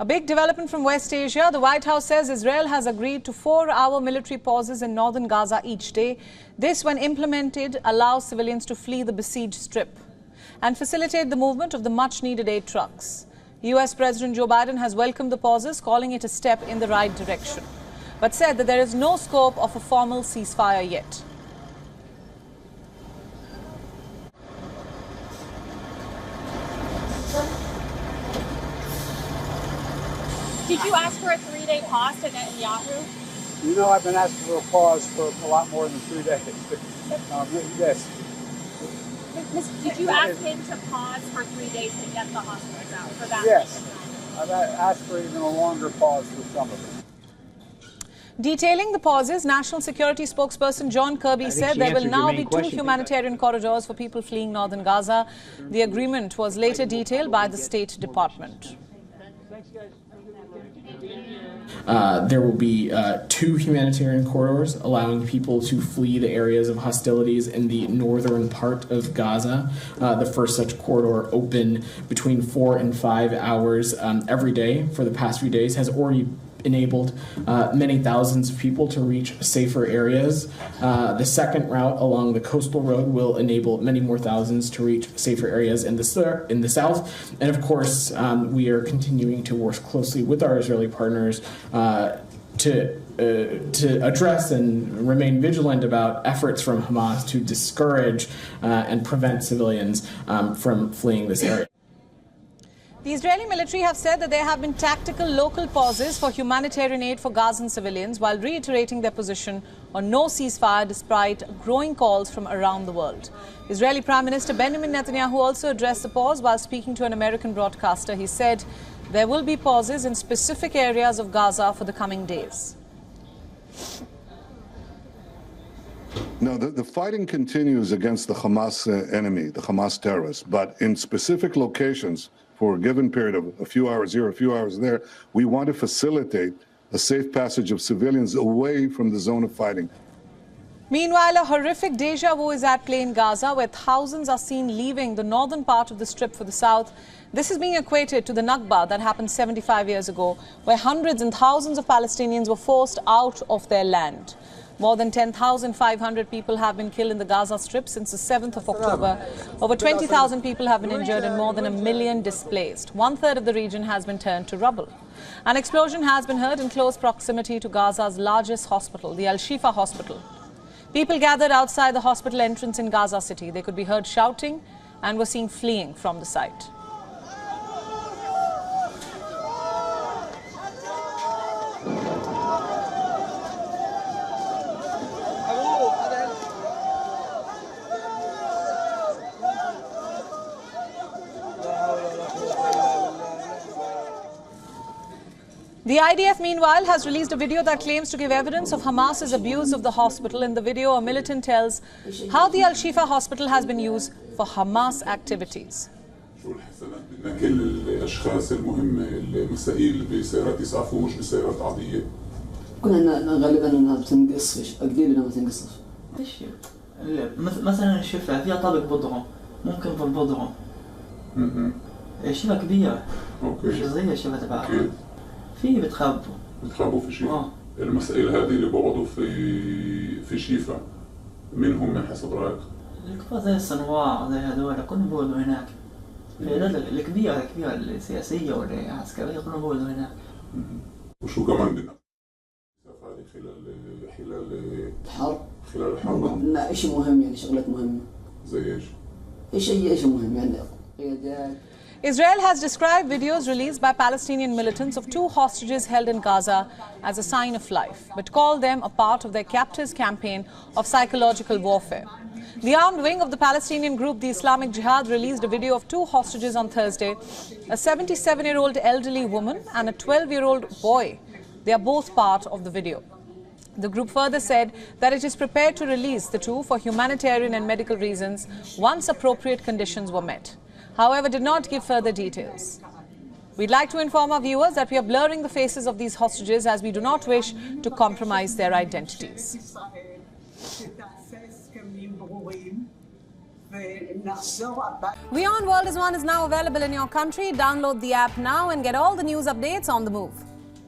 A big development from West Asia. The White House says Israel has agreed to 4-hour military pauses in Northern Gaza each day. This, when implemented, allows civilians to flee the besieged strip and facilitate the movement of the much-needed aid trucks. US President Joe Biden has welcomed the pauses, calling it a step in the right direction, but said that there is no scope of a formal ceasefire yet. Did you ask for a 3-day pause to Netanyahu? You know, I've been asking for a pause for a lot more than 3 days. Yes. Did you ask him to pause for 3 days to get the hostages out for that? Yes. I've asked for even a longer pause for some of them. Detailing the pauses, National Security spokesperson John Kirby said there will now be 2 humanitarian corridors for people fleeing Northern Gaza. The agreement was later detailed by the State Department. There will be 2 humanitarian corridors allowing people to flee the areas of hostilities in the northern part of Gaza. The first such corridor, open between 4 and 5 hours every day for the past few days, has already enabled many thousands of people to reach safer areas. The second route along the coastal road will enable many more thousands to reach safer areas in the south. And of course, we are continuing to work closely with our Israeli partners to address and remain vigilant about efforts from Hamas to discourage and prevent civilians from fleeing this area. The Israeli military have said that there have been tactical local pauses for humanitarian aid for Gazan civilians, while reiterating their position on no ceasefire despite growing calls from around the world. Israeli Prime Minister Benjamin Netanyahu also addressed the pause while speaking to an American broadcaster. He said there will be pauses in specific areas of Gaza for the coming days. No, the fighting continues against the Hamas enemy, the Hamas terrorists, but in specific locations, for a given period of a few hours here, a few hours there, we want to facilitate a safe passage of civilians away from the zone of fighting. Meanwhile, a horrific deja vu is at play in Gaza, where thousands are seen leaving the northern part of the strip for the south. This is being equated to the Nakba that happened 75 years ago, where hundreds and thousands of Palestinians were forced out of their land. More than 10,500 people have been killed in the Gaza Strip since the 7th of October. Over 20,000 people have been injured and more than 1 million displaced. 1/3 of the region has been turned to rubble. An explosion has been heard in close proximity to Gaza's largest hospital, the Al-Shifa hospital. People gathered outside the hospital entrance in Gaza City. They could be heard shouting and were seen fleeing from the site. The IDF, meanwhile, has released a video that claims to give evidence of Hamas's abuse of the hospital. In the video, a militant tells how the Al-Shifa hospital has been used for Hamas activities. مثلا الشفا فيها طابق بضعة ممكن في البضعة الشفا كبيرة مش صغيرة الشفا تبعها في بتخابوا في شيفا المسائل هذه اللي بقعدوا في شيفا منهم من حسب رايك؟ الكبار زي الصنواع زي هذول كلهم بيقعدوا هناك الكبيرة السياسية والعسكرية كلهم بيقعدوا هناك. وشو كمان بدنا؟ خلال الحرب بدنا شيء مهم، يعني شغلات مهمة. زي ايش؟ شيء مهم يعني قيادات. Israel has described videos released by Palestinian militants of 2 hostages held in Gaza as a sign of life, but called them a part of their captors' campaign of psychological warfare. The armed wing of the Palestinian group, the Islamic Jihad, released a video of 2 hostages on Thursday, a 77-year-old elderly woman and a 12-year-old boy. They are both part of the video. The group further said that it is prepared to release the 2 for humanitarian and medical reasons once appropriate conditions were met. However, did not give further details. We'd like to inform our viewers that we are blurring the faces of these hostages as we do not wish to compromise their identities. WION World is now available in your country. Download the app now and get all the news updates on the move.